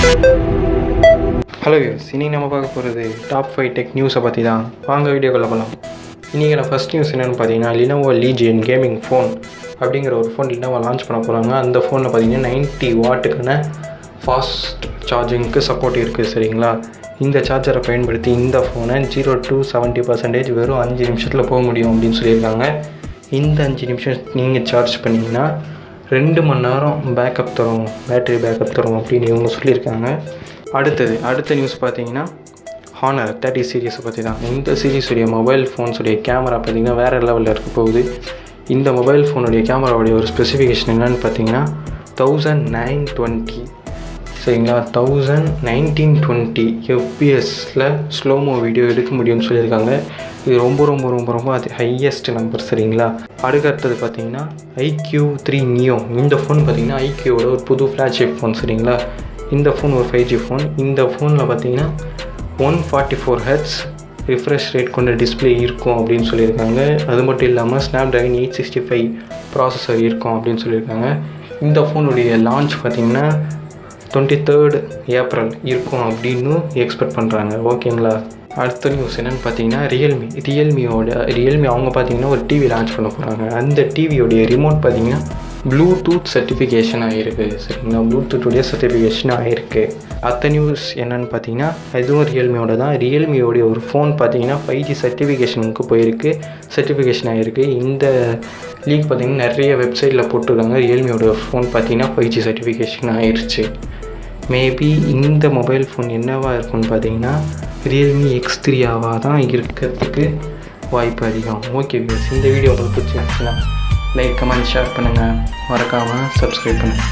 Hello views, இன்றைக்கி நம்ம பார்க்க போகிறது டாப் 5 டெக் நியூஸை பற்றி தான். வாங்க வீடியோக்குள்ள போகலாம். இன்றைக்கி நான் ஃபஸ்ட் நியூஸ் என்னென்னு பார்த்தீங்கன்னா, லினோவோ லீஜியன் கேமிங் ஃபோன் அப்படிங்கிற ஒரு ஃபோன் லினோவோ லான்ச் பண்ண போகிறாங்க. அந்த ஃபோனில் பார்த்தீங்கன்னா 90 வாட்டுக்கான ஃபாஸ்ட் சார்ஜிங்க்கு சப்போர்ட் இருக்குது. சரிங்களா, இந்த சார்ஜரை பயன்படுத்தி இந்த ஃபோனை 0 to 70% வெறும் 5 நிமிஷத்தில் போக முடியும் அப்படின்னு சொல்லியிருக்காங்க. இந்த 5 நிமிஷம் நீங்கள் சார்ஜ் பண்ணிங்கன்னா 2 மணி நேரம் பேக்கப் தரும், பேட்டரி பேக்கப் தரும் அப்படின்னு இவங்க சொல்லியிருக்காங்க. அடுத்த நியூஸ் பார்த்தீங்கன்னா ஹானர் 30 சீரீஸை பற்றி தான். இந்த சீரீஸுடைய மொபைல் ஃபோன்ஸுடைய கேமரா பார்த்திங்கன்னா வேறு லெவலில் இருக்க போகுது. இந்த மொபைல் ஃபோனுடைய கேமராவுடைய ஒரு ஸ்பெசிஃபிகேஷன் என்னென்னு பார்த்தீங்கன்னா 1920 சரிங்களா, 1920 fps ஸ்லோமோ வீடியோ எடுக்க முடியும்னு சொல்லியிருக்காங்க. இது ரொம்ப அது ஹையஸ்ட் நம்பர். சரிங்களா, அடுத்தது பார்த்தீங்கன்னா iQOO Neo. இந்த ஃபோன் பார்த்தீங்கன்னா iQOOவோட ஒரு புது ஃப்ளாக்ஷிப் ஃபோன். சரிங்களா, இந்த ஃபோன் ஒரு 5G ஃபோன். இந்த ஃபோனில் பார்த்தீங்கன்னா 144 Hz ரிஃப்ரெஷ் ரேட் கொண்ட டிஸ்பிளே இருக்கும் அப்படின்னு சொல்லியிருக்காங்க. அது மட்டும் இல்லாமல் Snapdragon 865 ப்ராசஸர் இருக்கும் அப்படின்னு சொல்லியிருக்காங்க. இந்த ஃபோனுடைய லான்ச் பார்த்தீங்கன்னா 23rd April இருக்கும் அப்படின்னு எக்ஸ்பெக்ட் பண்ணுறாங்க. ஓகேங்களா, அடுத்த நியூஸ் என்னென்னு பார்த்தீங்கன்னா ரியல்மி அவங்க பார்த்தீங்கன்னா ஒரு டிவி லான்ச் பண்ண போகிறாங்க. அந்த டிவியோடைய ரிமோட் பார்த்தீங்கன்னா ப்ளூடூத் சர்டிஃபிகேஷன் ஆகிருக்கு. சரிங்களா, ப்ளூடூத்துடைய சர்டிஃபிகேஷன் ஆகிருக்கு. அடுத்த நியூஸ் என்னென்னு பார்த்தீங்கன்னா இதுவும் ரியல்மியோட தான். ரியல்மியோடைய ஒரு ஃபோன் பார்த்தீங்கன்னா 5G சர்டிஃபிகேஷனுக்கு போயிருக்கு, சர்டிஃபிகேஷன் ஆகிருக்கு. இந்த லீக் பார்த்தீங்கன்னா நிறைய வெப்சைட்டில் போட்டிருக்காங்க. ரியல்மியோட ஃபோன் பார்த்தீங்கன்னா 5G சர்டிஃபிகேஷன் ஆகிருச்சு. மேபி இந்த மொபைல் ஃபோன் என்னவாக இருக்குன்னு பார்த்தீங்கன்னா ரியல்மி X3 தான் இருக்கிறதுக்கு வாய்ப்பு அதிகம். ஓகே வியூஸ், இந்த வீடியோ உங்களுக்கு பிடிச்சிருந்துச்சுன்னா லைக், கமெண்ட், ஷேர் பண்ணுங்கள். மறக்காமல் சப்ஸ்கிரைப் பண்ணுங்கள்.